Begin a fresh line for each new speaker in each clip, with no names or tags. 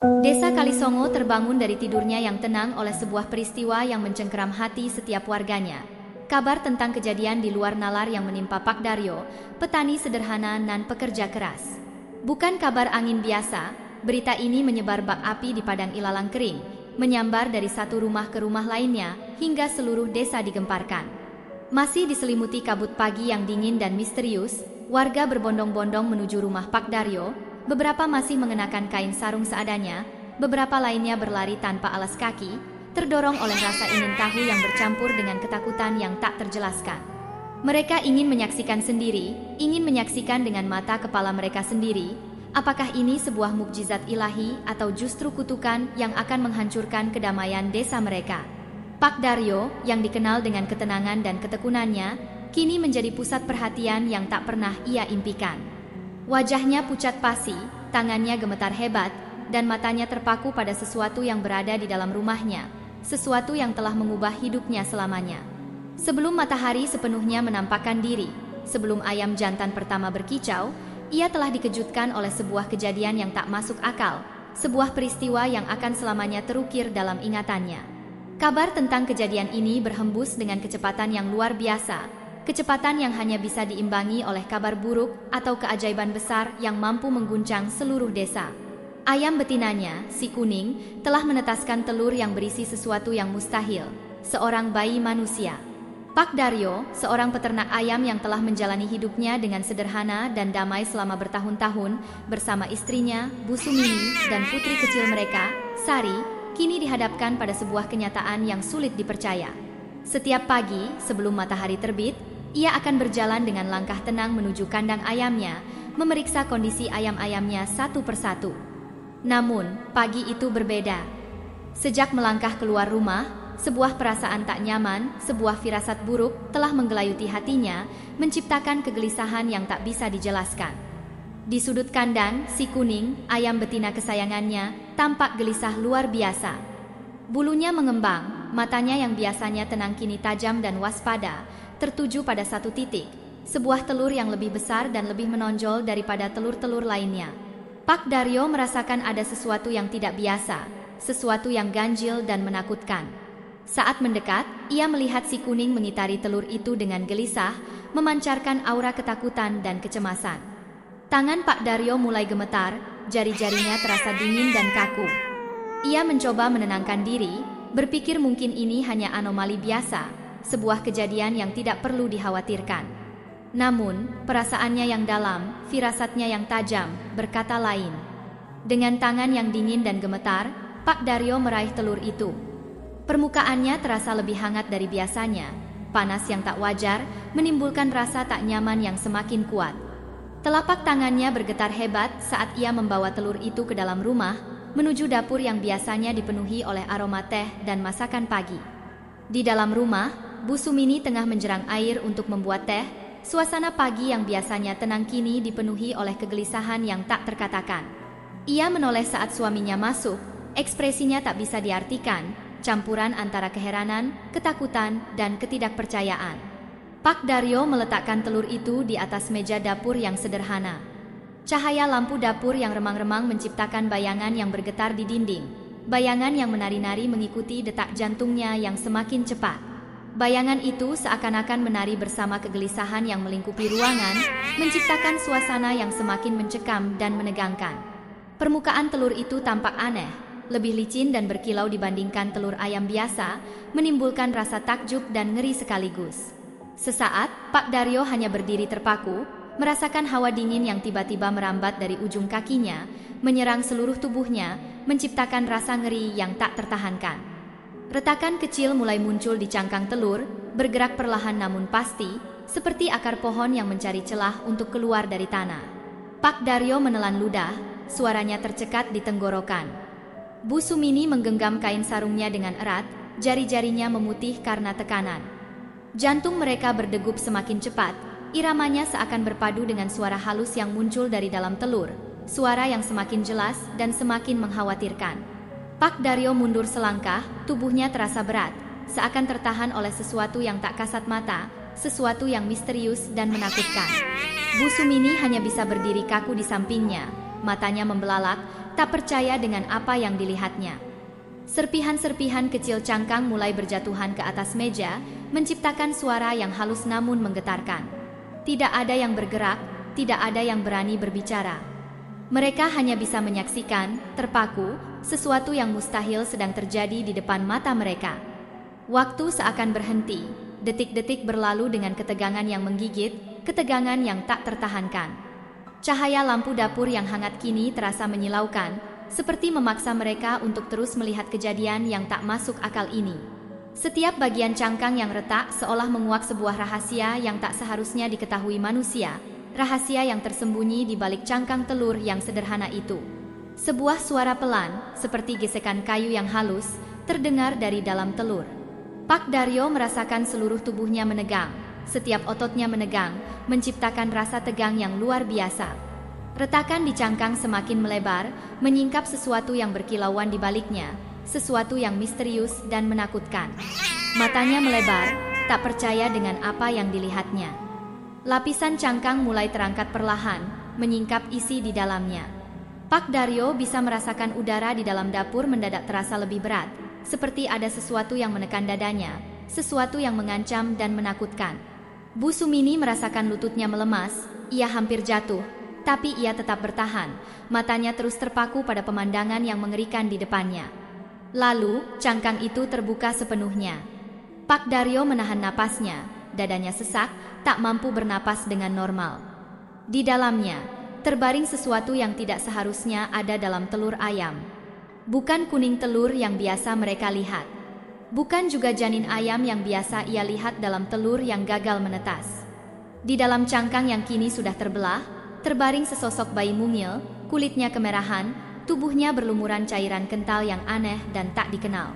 Desa Kalisongo terbangun dari tidurnya yang tenang oleh sebuah peristiwa yang mencengkeram hati setiap warganya. Kabar tentang kejadian di luar nalar yang menimpa Pak Daryo, petani sederhana dan pekerja keras. Bukan kabar angin biasa, berita ini menyebar bak api di padang ilalang kering, menyambar dari satu rumah ke rumah lainnya, hingga seluruh desa digemparkan. Masih diselimuti kabut pagi yang dingin dan misterius, warga berbondong-bondong menuju rumah Pak Daryo. Beberapa masih mengenakan kain sarung seadanya, beberapa lainnya berlari tanpa alas kaki, terdorong oleh rasa ingin tahu yang bercampur dengan ketakutan yang tak terjelaskan. Mereka ingin menyaksikan sendiri, ingin menyaksikan dengan mata kepala mereka sendiri, apakah ini sebuah mukjizat ilahi atau justru kutukan yang akan menghancurkan kedamaian desa mereka. Pak Daryo, yang dikenal dengan ketenangan dan ketekunannya, kini menjadi pusat perhatian yang tak pernah ia impikan. Wajahnya pucat pasi, tangannya gemetar hebat, dan matanya terpaku pada sesuatu yang berada di dalam rumahnya, sesuatu yang telah mengubah hidupnya selamanya. Sebelum matahari sepenuhnya menampakkan diri, sebelum ayam jantan pertama berkicau, ia telah dikejutkan oleh sebuah kejadian yang tak masuk akal, sebuah peristiwa yang akan selamanya terukir dalam ingatannya. Kabar tentang kejadian ini berhembus dengan kecepatan yang luar biasa, kecepatan yang hanya bisa diimbangi oleh kabar buruk atau keajaiban besar yang mampu mengguncang seluruh desa. Ayam betinanya, si kuning, telah menetaskan telur yang berisi sesuatu yang mustahil, seorang bayi manusia. Pak Daryo, seorang peternak ayam yang telah menjalani hidupnya dengan sederhana dan damai selama bertahun-tahun, bersama istrinya, Bu Sumini, dan putri kecil mereka, Sari, kini dihadapkan pada sebuah kenyataan yang sulit dipercaya. Setiap pagi, sebelum matahari terbit, ia akan berjalan dengan langkah tenang menuju kandang ayamnya, memeriksa kondisi ayam-ayamnya satu persatu. Namun, pagi itu berbeda. Sejak melangkah keluar rumah, sebuah perasaan tak nyaman, sebuah firasat buruk telah menggelayuti hatinya, menciptakan kegelisahan yang tak bisa dijelaskan. Di sudut kandang, si kuning, ayam betina kesayangannya, tampak gelisah luar biasa. Bulunya mengembang, matanya yang biasanya tenang kini tajam dan waspada, tertuju pada satu titik, sebuah telur yang lebih besar dan lebih menonjol daripada telur-telur lainnya. Pak Daryo merasakan ada sesuatu yang tidak biasa, sesuatu yang ganjil dan menakutkan. Saat mendekat, ia melihat si kuning mengitari telur itu dengan gelisah, memancarkan aura ketakutan dan kecemasan. Tangan Pak Daryo mulai gemetar, jari-jarinya terasa dingin dan kaku. Ia mencoba menenangkan diri, berpikir mungkin ini hanya anomali biasa, sebuah kejadian yang tidak perlu dikhawatirkan. Namun, perasaannya yang dalam, firasatnya yang tajam, berkata lain. Dengan tangan yang dingin dan gemetar, Pak Daryo meraih telur itu. Permukaannya terasa lebih hangat dari biasanya, panas yang tak wajar, menimbulkan rasa tak nyaman yang semakin kuat. Telapak tangannya bergetar hebat saat ia membawa telur itu ke dalam rumah, menuju dapur yang biasanya dipenuhi oleh aroma teh dan masakan pagi. Di dalam rumah, Bu Sumini tengah menjerang air untuk membuat teh. Suasana pagi yang biasanya tenang kini dipenuhi oleh kegelisahan yang tak terkatakan. Ia menoleh saat suaminya masuk, ekspresinya tak bisa diartikan, campuran antara keheranan, ketakutan, dan ketidakpercayaan. Pak Daryo meletakkan telur itu di atas meja dapur yang sederhana. Cahaya lampu dapur yang remang-remang menciptakan bayangan yang bergetar di dinding. Bayangan yang menari-nari mengikuti detak jantungnya yang semakin cepat. Bayangan itu seakan-akan menari bersama kegelisahan yang melingkupi ruangan, menciptakan suasana yang semakin mencekam dan menegangkan. Permukaan telur itu tampak aneh, lebih licin dan berkilau dibandingkan telur ayam biasa, menimbulkan rasa takjub dan ngeri sekaligus. Sesaat, Pak Daryo hanya berdiri terpaku, merasakan hawa dingin yang tiba-tiba merambat dari ujung kakinya, menyerang seluruh tubuhnya, menciptakan rasa ngeri yang tak tertahankan. Retakan kecil mulai muncul di cangkang telur, bergerak perlahan namun pasti, seperti akar pohon yang mencari celah untuk keluar dari tanah. Pak Daryo menelan ludah, suaranya tercekat di tenggorokan. Bu Sumini menggenggam kain sarungnya dengan erat, jari-jarinya memutih karena tekanan. Jantung mereka berdegup semakin cepat, iramanya seakan berpadu dengan suara halus yang muncul dari dalam telur, suara yang semakin jelas dan semakin mengkhawatirkan. Pak Daryo mundur selangkah, tubuhnya terasa berat, seakan tertahan oleh sesuatu yang tak kasat mata, sesuatu yang misterius dan menakutkan. Bu Sumini hanya bisa berdiri kaku di sampingnya, matanya membelalak, tak percaya dengan apa yang dilihatnya. Serpihan-serpihan kecil cangkang mulai berjatuhan ke atas meja, menciptakan suara yang halus namun menggetarkan. Tidak ada yang bergerak, tidak ada yang berani berbicara. Mereka hanya bisa menyaksikan, terpaku, sesuatu yang mustahil sedang terjadi di depan mata mereka. Waktu seakan berhenti, detik-detik berlalu dengan ketegangan yang menggigit, ketegangan yang tak tertahankan. Cahaya lampu dapur yang hangat kini terasa menyilaukan, seperti memaksa mereka untuk terus melihat kejadian yang tak masuk akal ini. Setiap bagian cangkang yang retak seolah menguak sebuah rahasia yang tak seharusnya diketahui manusia, rahasia yang tersembunyi di balik cangkang telur yang sederhana itu. Sebuah suara pelan, seperti gesekan kayu yang halus, terdengar dari dalam telur. Pak Daryo merasakan seluruh tubuhnya menegang, setiap ototnya menegang, menciptakan rasa tegang yang luar biasa. Retakan di cangkang semakin melebar, menyingkap sesuatu yang berkilauan di baliknya, sesuatu yang misterius dan menakutkan. Matanya melebar, tak percaya dengan apa yang dilihatnya. Lapisan cangkang mulai terangkat perlahan, menyingkap isi di dalamnya. Pak Daryo bisa merasakan udara di dalam dapur mendadak terasa lebih berat, seperti ada sesuatu yang menekan dadanya, sesuatu yang mengancam dan menakutkan. Bu Sumini merasakan lututnya melemas, ia hampir jatuh. Tapi ia tetap bertahan, matanya terus terpaku pada pemandangan yang mengerikan di depannya. Lalu, cangkang itu terbuka sepenuhnya. Pak Daryo menahan napasnya, dadanya sesak, tak mampu bernapas dengan normal. Di dalamnya, terbaring sesuatu yang tidak seharusnya ada dalam telur ayam. Bukan kuning telur yang biasa mereka lihat. Bukan juga janin ayam yang biasa ia lihat dalam telur yang gagal menetas. Di dalam cangkang yang kini sudah terbelah, terbaring sesosok bayi mungil, kulitnya kemerahan, tubuhnya berlumuran cairan kental yang aneh dan tak dikenal.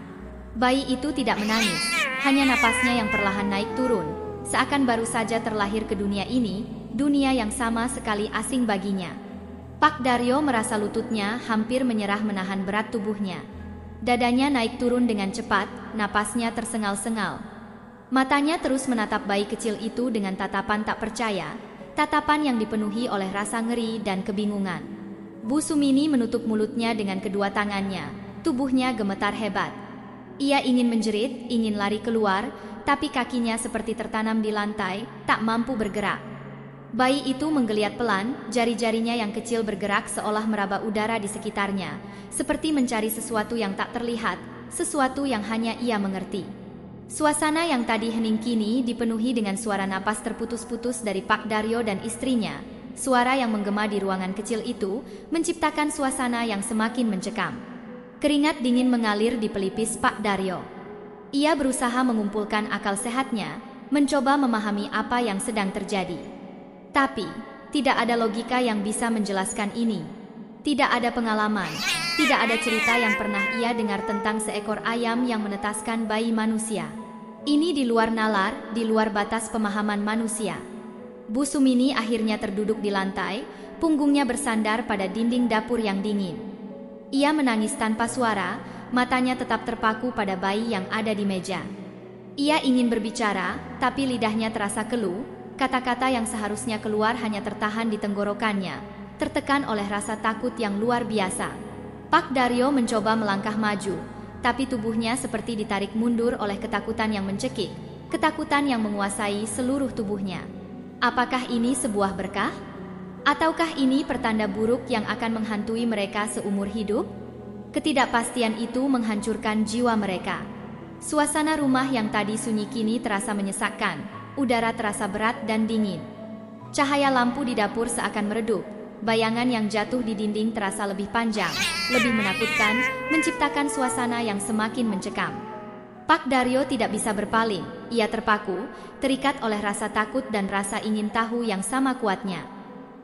Bayi itu tidak menangis, hanya napasnya yang perlahan naik turun, seakan baru saja terlahir ke dunia ini, dunia yang sama sekali asing baginya. Pak Daryo merasa lututnya hampir menyerah menahan berat tubuhnya. Dadanya naik turun dengan cepat, napasnya tersengal-sengal. Matanya terus menatap bayi kecil itu dengan tatapan tak percaya, tatapan yang dipenuhi oleh rasa ngeri dan kebingungan. Bu Sumini menutup mulutnya dengan kedua tangannya, tubuhnya gemetar hebat. Ia ingin menjerit, ingin lari keluar, tapi kakinya seperti tertanam di lantai, tak mampu bergerak. Bayi itu menggeliat pelan, jari-jarinya yang kecil bergerak seolah meraba udara di sekitarnya, seperti mencari sesuatu yang tak terlihat, sesuatu yang hanya ia mengerti. Suasana yang tadi hening kini dipenuhi dengan suara napas terputus-putus dari Pak Daryo dan istrinya. Suara yang menggema di ruangan kecil itu menciptakan suasana yang semakin mencekam. Keringat dingin mengalir di pelipis Pak Daryo. Ia berusaha mengumpulkan akal sehatnya, mencoba memahami apa yang sedang terjadi. Tapi, tidak ada logika yang bisa menjelaskan ini. Tidak ada pengalaman, tidak ada cerita yang pernah ia dengar tentang seekor ayam yang menetaskan bayi manusia. Ini di luar nalar, di luar batas pemahaman manusia. Bu Sumini akhirnya terduduk di lantai, punggungnya bersandar pada dinding dapur yang dingin. Ia menangis tanpa suara, matanya tetap terpaku pada bayi yang ada di meja. Ia ingin berbicara, tapi lidahnya terasa keluh, kata-kata yang seharusnya keluar hanya tertahan di tenggorokannya, tertekan oleh rasa takut yang luar biasa. Pak Daryo mencoba melangkah maju, tapi tubuhnya seperti ditarik mundur oleh ketakutan yang mencekik, ketakutan yang menguasai seluruh tubuhnya. Apakah ini sebuah berkah? Ataukah ini pertanda buruk yang akan menghantui mereka seumur hidup? Ketidakpastian itu menghancurkan jiwa mereka. Suasana rumah yang tadi sunyi kini terasa menyesakkan, udara terasa berat dan dingin. Cahaya lampu di dapur seakan meredup. Bayangan yang jatuh di dinding terasa lebih panjang, lebih menakutkan, menciptakan suasana yang semakin mencekam. Pak Daryo tidak bisa berpaling, ia terpaku, terikat oleh rasa takut dan rasa ingin tahu yang sama kuatnya.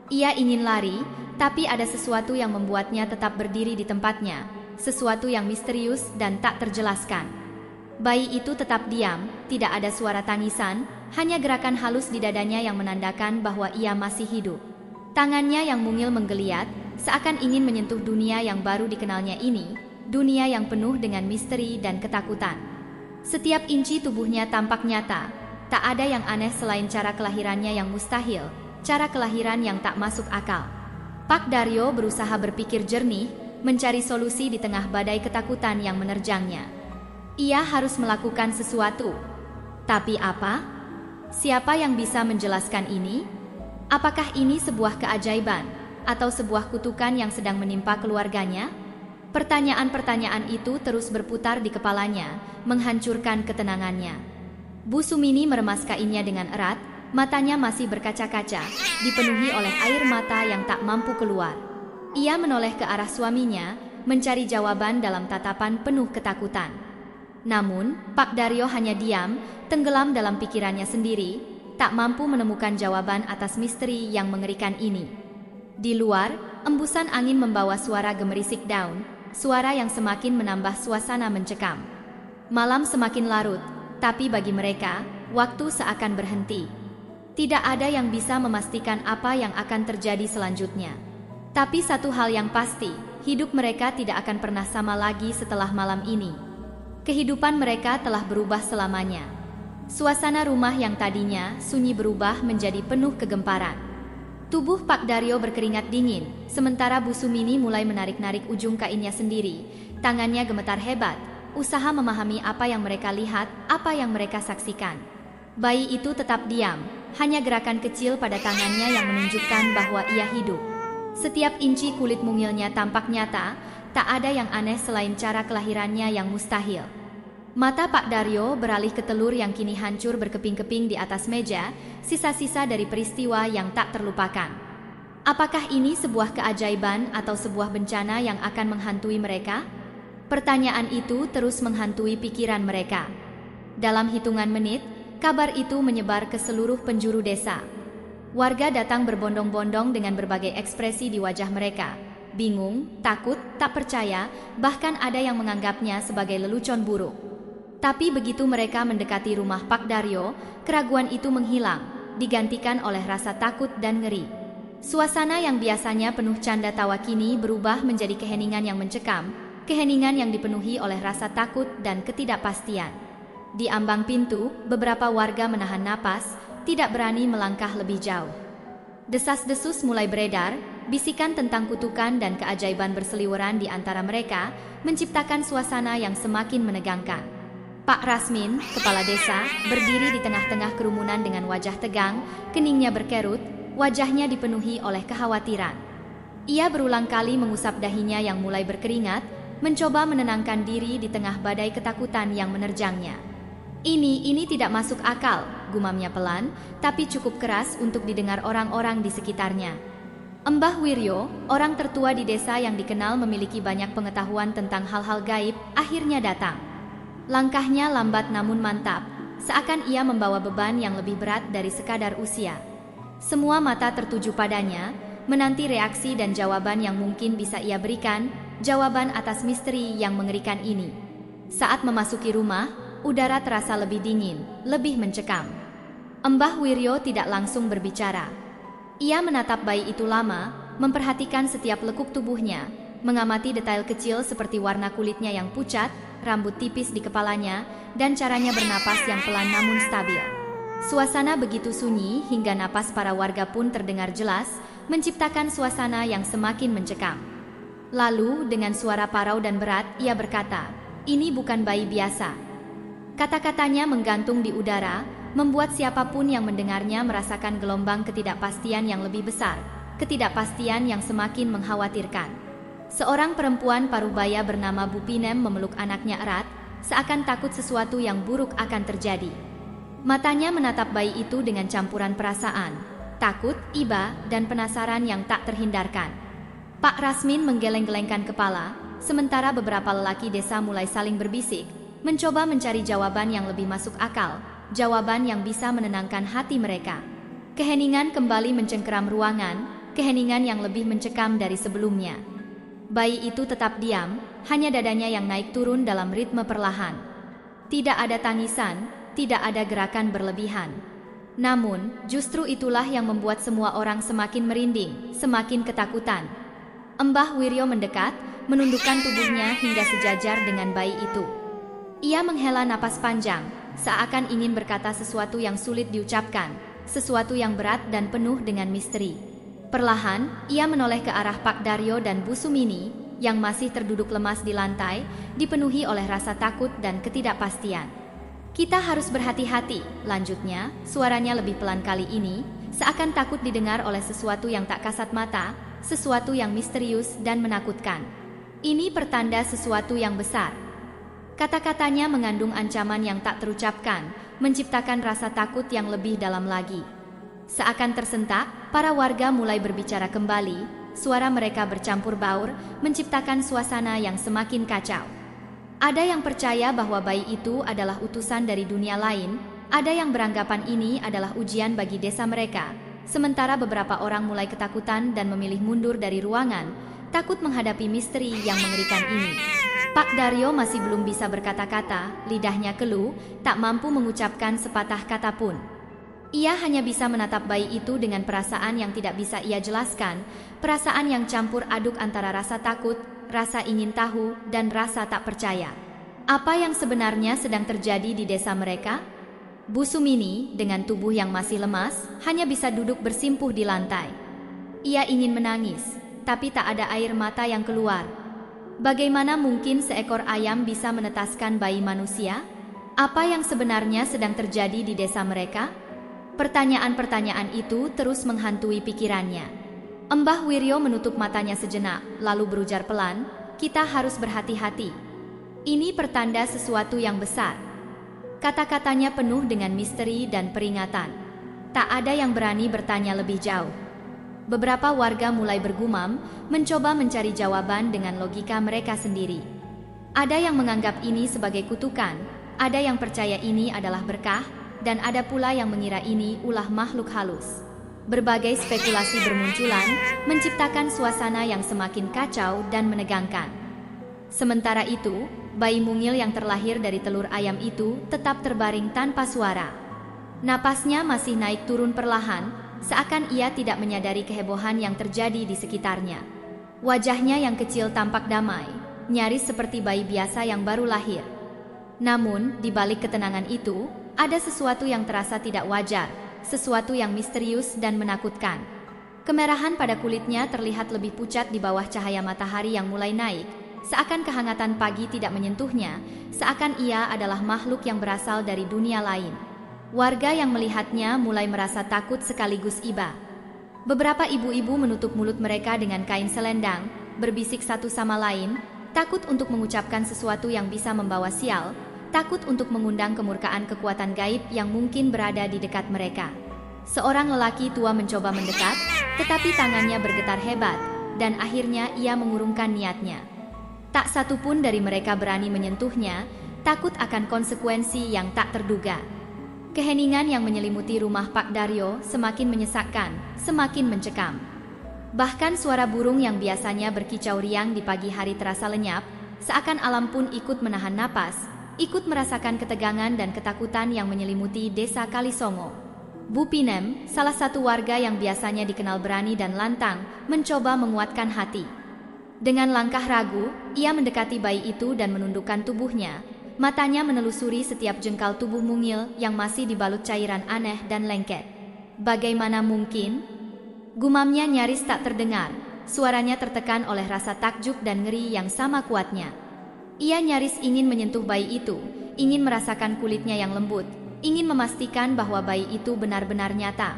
Ia ingin lari, tapi ada sesuatu yang membuatnya tetap berdiri di tempatnya, sesuatu yang misterius dan tak terjelaskan. Bayi itu tetap diam, tidak ada suara tangisan, hanya gerakan halus di dadanya yang menandakan bahwa ia masih hidup. Tangannya yang mungil menggeliat, seakan ingin menyentuh dunia yang baru dikenalnya ini, dunia yang penuh dengan misteri dan ketakutan. Setiap inci tubuhnya tampak nyata, tak ada yang aneh selain cara kelahirannya yang mustahil, cara kelahiran yang tak masuk akal. Pak Daryo berusaha berpikir jernih, mencari solusi di tengah badai ketakutan yang menerjangnya. Ia harus melakukan sesuatu. Tapi apa? Siapa yang bisa menjelaskan ini? Apakah ini sebuah keajaiban atau sebuah kutukan yang sedang menimpa keluarganya? Pertanyaan-pertanyaan itu terus berputar di kepalanya, menghancurkan ketenangannya. Bu Sumini meremas kainnya dengan erat, matanya masih berkaca-kaca, dipenuhi oleh air mata yang tak mampu keluar. Ia menoleh ke arah suaminya, mencari jawaban dalam tatapan penuh ketakutan. Namun, Pak Daryo hanya diam, tenggelam dalam pikirannya sendiri, tak mampu menemukan jawaban atas misteri yang mengerikan ini. Di luar, embusan angin membawa suara gemerisik daun, suara yang semakin menambah suasana mencekam. Malam semakin larut, tapi bagi mereka, waktu seakan berhenti. Tidak ada yang bisa memastikan apa yang akan terjadi selanjutnya. Tapi satu hal yang pasti, hidup mereka tidak akan pernah sama lagi setelah malam ini. Kehidupan mereka telah berubah selamanya. Suasana rumah yang tadinya sunyi berubah menjadi penuh kegemparan. Tubuh Pak Daryo berkeringat dingin, sementara Bu Sumini mulai menarik-narik ujung kainnya sendiri. Tangannya gemetar hebat, usaha memahami apa yang mereka lihat, apa yang mereka saksikan. Bayi itu tetap diam, hanya gerakan kecil pada tangannya yang menunjukkan bahwa ia hidup. Setiap inci kulit mungilnya tampak nyata, tak ada yang aneh selain cara kelahirannya yang mustahil. Mata Pak Daryo beralih ke telur yang kini hancur berkeping-keping di atas meja, sisa-sisa dari peristiwa yang tak terlupakan. Apakah ini sebuah keajaiban atau sebuah bencana yang akan menghantui mereka? Pertanyaan itu terus menghantui pikiran mereka. Dalam hitungan menit, kabar itu menyebar ke seluruh penjuru desa. Warga datang berbondong-bondong dengan berbagai ekspresi di wajah mereka. Bingung, takut, tak percaya, bahkan ada yang menganggapnya sebagai lelucon buruk. Tapi begitu mereka mendekati rumah Pak Daryo, keraguan itu menghilang, digantikan oleh rasa takut dan ngeri. Suasana yang biasanya penuh canda tawa kini berubah menjadi keheningan yang mencekam, keheningan yang dipenuhi oleh rasa takut dan ketidakpastian. Di ambang pintu, beberapa warga menahan napas, tidak berani melangkah lebih jauh. Desas-desus mulai beredar, bisikan tentang kutukan dan keajaiban berseliweran di antara mereka, menciptakan suasana yang semakin menegangkan. Pak Rasmin, kepala desa, berdiri di tengah-tengah kerumunan dengan wajah tegang, keningnya berkerut, wajahnya dipenuhi oleh kekhawatiran. Ia berulang kali mengusap dahinya yang mulai berkeringat, mencoba menenangkan diri di tengah badai ketakutan yang menerjangnya. Ini tidak masuk akal, gumamnya pelan, tapi cukup keras untuk didengar orang-orang di sekitarnya. Mbah Wiryo, orang tertua di desa yang dikenal memiliki banyak pengetahuan tentang hal-hal gaib, akhirnya datang. Langkahnya lambat namun mantap, seakan ia membawa beban yang lebih berat dari sekadar usia. Semua mata tertuju padanya, menanti reaksi dan jawaban yang mungkin bisa ia berikan, jawaban atas misteri yang mengerikan ini. Saat memasuki rumah, udara terasa lebih dingin, lebih mencekam. Mbah Wiryo tidak langsung berbicara. Ia menatap bayi itu lama, memperhatikan setiap lekuk tubuhnya, mengamati detail kecil seperti warna kulitnya yang pucat, rambut tipis di kepalanya, dan caranya bernapas yang pelan namun stabil. Suasana begitu sunyi hingga napas para warga pun terdengar jelas, menciptakan suasana yang semakin mencekam. Lalu, dengan suara parau dan berat, ia berkata, "Ini bukan bayi biasa." Kata-katanya menggantung di udara, membuat siapapun yang mendengarnya merasakan gelombang ketidakpastian yang lebih besar, ketidakpastian yang semakin mengkhawatirkan. Seorang perempuan parubaya bernama Bu Pinem memeluk anaknya erat, seakan takut sesuatu yang buruk akan terjadi. Matanya menatap bayi itu dengan campuran perasaan, takut, iba, dan penasaran yang tak terhindarkan. Pak Rasmin menggeleng-gelengkan kepala, sementara beberapa lelaki desa mulai saling berbisik, mencoba mencari jawaban yang lebih masuk akal, jawaban yang bisa menenangkan hati mereka. Keheningan kembali mencengkeram ruangan, keheningan yang lebih mencekam dari sebelumnya. Bayi itu tetap diam, hanya dadanya yang naik turun dalam ritme perlahan. Tidak ada tangisan, tidak ada gerakan berlebihan. Namun, justru itulah yang membuat semua orang semakin merinding, semakin ketakutan. Mbah Wiryo mendekat, menundukkan tubuhnya hingga sejajar dengan bayi itu. Ia menghela napas panjang, seakan ingin berkata sesuatu yang sulit diucapkan, sesuatu yang berat dan penuh dengan misteri. Perlahan, ia menoleh ke arah Pak Daryo dan Bu Sumini, yang masih terduduk lemas di lantai, dipenuhi oleh rasa takut dan ketidakpastian. Kita harus berhati-hati, lanjutnya, suaranya lebih pelan kali ini, seakan takut didengar oleh sesuatu yang tak kasat mata, sesuatu yang misterius dan menakutkan. Ini pertanda sesuatu yang besar. Kata-katanya mengandung ancaman yang tak terucapkan, menciptakan rasa takut yang lebih dalam lagi. Seakan tersentak, para warga mulai berbicara kembali, suara mereka bercampur baur, menciptakan suasana yang semakin kacau. Ada yang percaya bahwa bayi itu adalah utusan dari dunia lain, ada yang beranggapan ini adalah ujian bagi desa mereka, sementara beberapa orang mulai ketakutan dan memilih mundur dari ruangan, takut menghadapi misteri yang mengerikan ini. Pak Daryo masih belum bisa berkata-kata, lidahnya keluh, tak mampu mengucapkan sepatah kata pun. Ia hanya bisa menatap bayi itu dengan perasaan yang tidak bisa ia jelaskan, perasaan yang campur aduk antara rasa takut, rasa ingin tahu, dan rasa tak percaya. Apa yang sebenarnya sedang terjadi di desa mereka? Bu Sumini, dengan tubuh yang masih lemas, hanya bisa duduk bersimpuh di lantai. Ia ingin menangis, tapi tak ada air mata yang keluar. Bagaimana mungkin seekor ayam bisa menetaskan bayi manusia? Apa yang sebenarnya sedang terjadi di desa mereka? Pertanyaan-pertanyaan itu terus menghantui pikirannya. Mbah Wiryo menutup matanya sejenak, lalu berujar pelan, "Kita harus berhati-hati. Ini pertanda sesuatu yang besar." Kata-katanya penuh dengan misteri dan peringatan. Tak ada yang berani bertanya lebih jauh. Beberapa warga mulai bergumam, mencoba mencari jawaban dengan logika mereka sendiri. Ada yang menganggap ini sebagai kutukan, ada yang percaya ini adalah berkah, dan ada pula yang mengira ini ulah makhluk halus. Berbagai spekulasi bermunculan, menciptakan suasana yang semakin kacau dan menegangkan. Sementara itu, bayi mungil yang terlahir dari telur ayam itu tetap terbaring tanpa suara. Napasnya masih naik turun perlahan, seakan ia tidak menyadari kehebohan yang terjadi di sekitarnya. Wajahnya yang kecil tampak damai, nyaris seperti bayi biasa yang baru lahir. Namun, di balik ketenangan itu, ada sesuatu yang terasa tidak wajar, sesuatu yang misterius dan menakutkan. Kemerahan pada kulitnya terlihat lebih pucat di bawah cahaya matahari yang mulai naik, seakan kehangatan pagi tidak menyentuhnya, seakan ia adalah makhluk yang berasal dari dunia lain. Warga yang melihatnya mulai merasa takut sekaligus iba. Beberapa ibu-ibu menutup mulut mereka dengan kain selendang, berbisik satu sama lain, takut untuk mengucapkan sesuatu yang bisa membawa sial, takut untuk mengundang kemurkaan kekuatan gaib yang mungkin berada di dekat mereka. Seorang lelaki tua mencoba mendekat, tetapi tangannya bergetar hebat, dan akhirnya ia mengurungkan niatnya. Tak satu pun dari mereka berani menyentuhnya, takut akan konsekuensi yang tak terduga. Keheningan yang menyelimuti rumah Pak Daryo semakin menyesakkan, semakin mencekam. Bahkan suara burung yang biasanya berkicau riang di pagi hari terasa lenyap, seakan alam pun ikut menahan napas, ikut merasakan ketegangan dan ketakutan yang menyelimuti desa Kalisongo. Bu Pinem, salah satu warga yang biasanya dikenal berani dan lantang, mencoba menguatkan hati. Dengan langkah ragu, ia mendekati bayi itu dan menundukkan tubuhnya. Matanya menelusuri setiap jengkal tubuh mungil yang masih dibalut cairan aneh dan lengket. Bagaimana mungkin? Gumamnya nyaris tak terdengar, suaranya tertekan oleh rasa takjub dan ngeri yang sama kuatnya. Ia nyaris ingin menyentuh bayi itu, ingin merasakan kulitnya yang lembut, ingin memastikan bahwa bayi itu benar-benar nyata.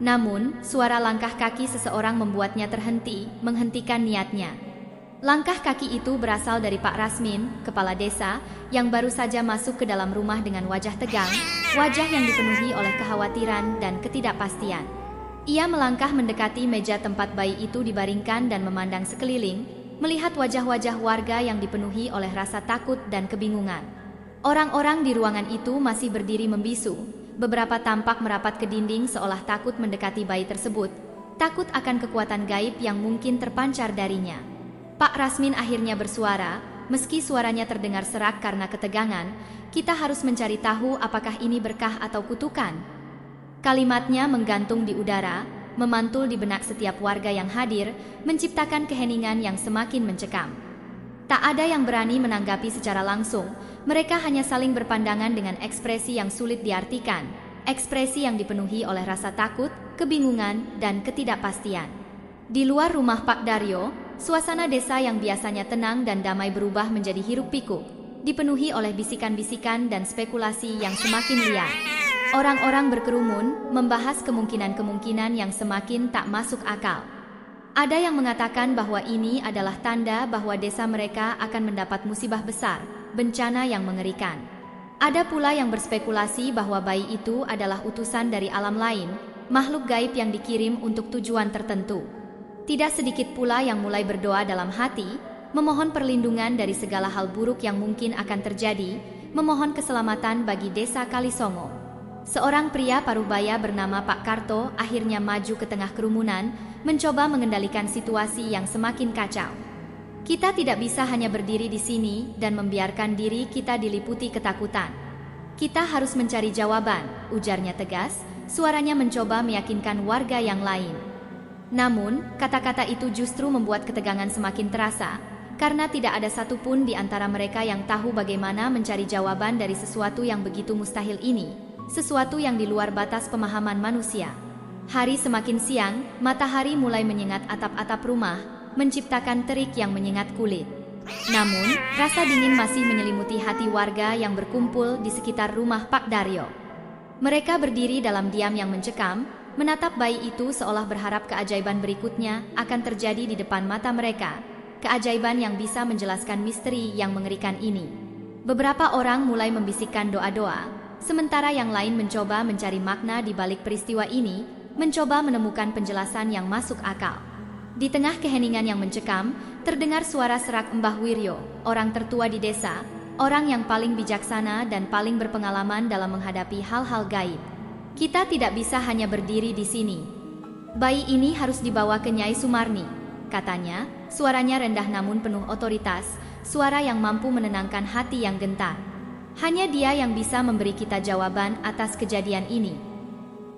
Namun, suara langkah kaki seseorang membuatnya terhenti, menghentikan niatnya. Langkah kaki itu berasal dari Pak Rasmin, kepala desa, yang baru saja masuk ke dalam rumah dengan wajah tegang, wajah yang dipenuhi oleh kekhawatiran dan ketidakpastian. Ia melangkah mendekati meja tempat bayi itu dibaringkan dan memandang sekeliling, melihat wajah-wajah warga yang dipenuhi oleh rasa takut dan kebingungan. Orang-orang di ruangan itu masih berdiri membisu, beberapa tampak merapat ke dinding seolah takut mendekati bayi tersebut, takut akan kekuatan gaib yang mungkin terpancar darinya. Pak Rasmin akhirnya bersuara, meski suaranya terdengar serak karena ketegangan, "Kita harus mencari tahu apakah ini berkah atau kutukan." Kalimatnya menggantung di udara, memantul di benak setiap warga yang hadir, menciptakan keheningan yang semakin mencekam. Tak ada yang berani menanggapi secara langsung, mereka hanya saling berpandangan dengan ekspresi yang sulit diartikan, ekspresi yang dipenuhi oleh rasa takut, kebingungan, dan ketidakpastian. Di luar rumah Pak Daryo, suasana desa yang biasanya tenang dan damai berubah menjadi hiruk-pikuk, dipenuhi oleh bisikan-bisikan dan spekulasi yang semakin liar. Orang-orang berkerumun, membahas kemungkinan-kemungkinan yang semakin tak masuk akal. Ada yang mengatakan bahwa ini adalah tanda bahwa desa mereka akan mendapat musibah besar, bencana yang mengerikan. Ada pula yang berspekulasi bahwa bayi itu adalah utusan dari alam lain, makhluk gaib yang dikirim untuk tujuan tertentu. Tidak sedikit pula yang mulai berdoa dalam hati, memohon perlindungan dari segala hal buruk yang mungkin akan terjadi, memohon keselamatan bagi desa Kalisongo. Seorang pria paruh-baya bernama Pak Karto akhirnya maju ke tengah kerumunan, mencoba mengendalikan situasi yang semakin kacau. Kita tidak bisa hanya berdiri di sini dan membiarkan diri kita diliputi ketakutan. Kita harus mencari jawaban, ujarnya tegas, suaranya mencoba meyakinkan warga yang lain. Namun, kata-kata itu justru membuat ketegangan semakin terasa, karena tidak ada satupun di antara mereka yang tahu bagaimana mencari jawaban dari sesuatu yang begitu mustahil ini, sesuatu yang di luar batas pemahaman manusia. Hari semakin siang, matahari mulai menyengat atap-atap rumah, menciptakan terik yang menyengat kulit. Namun, rasa dingin masih menyelimuti hati warga yang berkumpul di sekitar rumah Pak Daryo. Mereka berdiri dalam diam yang mencekam, menatap bayi itu seolah berharap keajaiban berikutnya akan terjadi di depan mata mereka. Keajaiban yang bisa menjelaskan misteri yang mengerikan ini. Beberapa orang mulai membisikkan doa-doa, sementara yang lain mencoba mencari makna di balik peristiwa ini, mencoba menemukan penjelasan yang masuk akal. Di tengah keheningan yang mencekam, terdengar suara serak Mbah Wiryo, orang tertua di desa, orang yang paling bijaksana dan paling berpengalaman dalam menghadapi hal-hal gaib. Kita tidak bisa hanya berdiri di sini. Bayi ini harus dibawa ke Nyai Sumarni, katanya, suaranya rendah namun penuh otoritas, suara yang mampu menenangkan hati yang gentar. Hanya dia yang bisa memberi kita jawaban atas kejadian ini.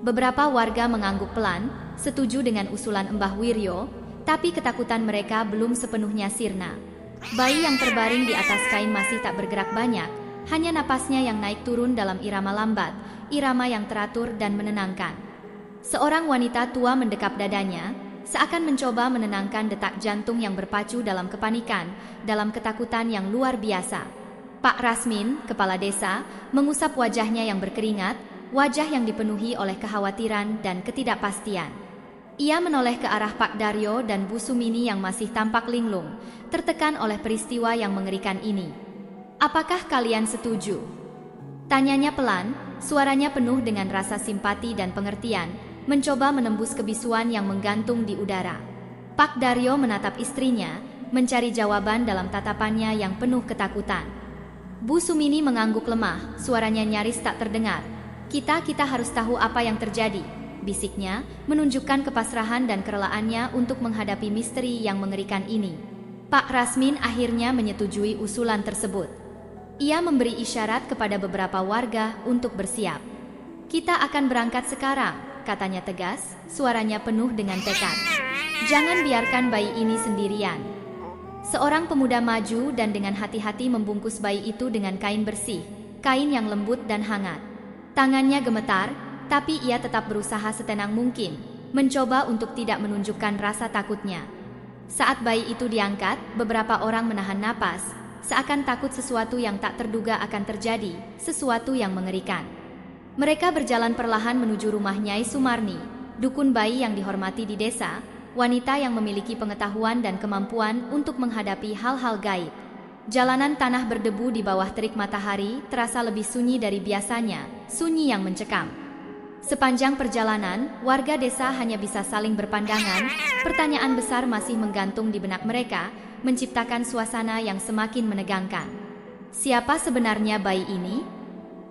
Beberapa warga mengangguk pelan, setuju dengan usulan Mbah Wiryo, tapi ketakutan mereka belum sepenuhnya sirna. Bayi yang terbaring di atas kain masih tak bergerak banyak, hanya napasnya yang naik turun dalam irama lambat, irama yang teratur dan menenangkan. Seorang wanita tua mendekap dadanya, seakan mencoba menenangkan detak jantung yang berpacu dalam kepanikan, dalam ketakutan yang luar biasa. Pak Rasmin, kepala desa, mengusap wajahnya yang berkeringat, wajah yang dipenuhi oleh kekhawatiran dan ketidakpastian. Ia menoleh ke arah Pak Daryo dan Bu Sumini yang masih tampak linglung, tertekan oleh peristiwa yang mengerikan ini. "Apakah kalian setuju?" Tanyanya pelan, suaranya penuh dengan rasa simpati dan pengertian, mencoba menembus kebisuan yang menggantung di udara. Pak Daryo menatap istrinya, mencari jawaban dalam tatapannya yang penuh ketakutan. Bu Sumini mengangguk lemah, suaranya nyaris tak terdengar. Kita harus tahu apa yang terjadi," bisiknya, menunjukkan kepasrahan dan kerelaannya untuk menghadapi misteri yang mengerikan ini. Pak Rasmin akhirnya menyetujui usulan tersebut. Ia memberi isyarat kepada beberapa warga untuk bersiap. "Kita akan berangkat sekarang," katanya tegas, suaranya penuh dengan tekad. "Jangan biarkan bayi ini sendirian." Seorang pemuda maju dan dengan hati-hati membungkus bayi itu dengan kain bersih, kain yang lembut dan hangat. Tangannya gemetar, tapi ia tetap berusaha setenang mungkin, mencoba untuk tidak menunjukkan rasa takutnya. Saat bayi itu diangkat, beberapa orang menahan napas, seakan takut sesuatu yang tak terduga akan terjadi, sesuatu yang mengerikan. Mereka berjalan perlahan menuju rumah Nyai Sumarni, dukun bayi yang dihormati di desa, wanita yang memiliki pengetahuan dan kemampuan untuk menghadapi hal-hal gaib. Jalanan tanah berdebu di bawah terik matahari terasa lebih sunyi dari biasanya, sunyi yang mencekam. Sepanjang perjalanan, warga desa hanya bisa saling berpandangan, pertanyaan besar masih menggantung di benak mereka, menciptakan suasana yang semakin menegangkan. Siapa sebenarnya bayi ini?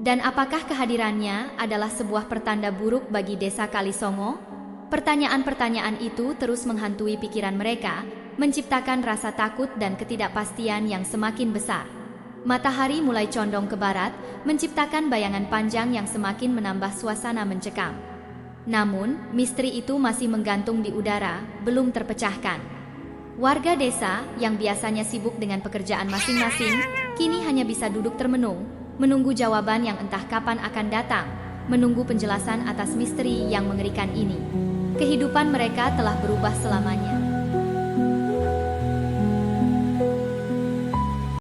Dan apakah kehadirannya adalah sebuah pertanda buruk bagi desa Kalisongo? Pertanyaan-pertanyaan itu terus menghantui pikiran mereka, menciptakan rasa takut dan ketidakpastian yang semakin besar. Matahari mulai condong ke barat, menciptakan bayangan panjang yang semakin menambah suasana mencekam. Namun, misteri itu masih menggantung di udara, belum terpecahkan. Warga desa, yang biasanya sibuk dengan pekerjaan masing-masing, kini hanya bisa duduk termenung, menunggu jawaban yang entah kapan akan datang, menunggu penjelasan atas misteri yang mengerikan ini. Kehidupan mereka telah berubah selamanya.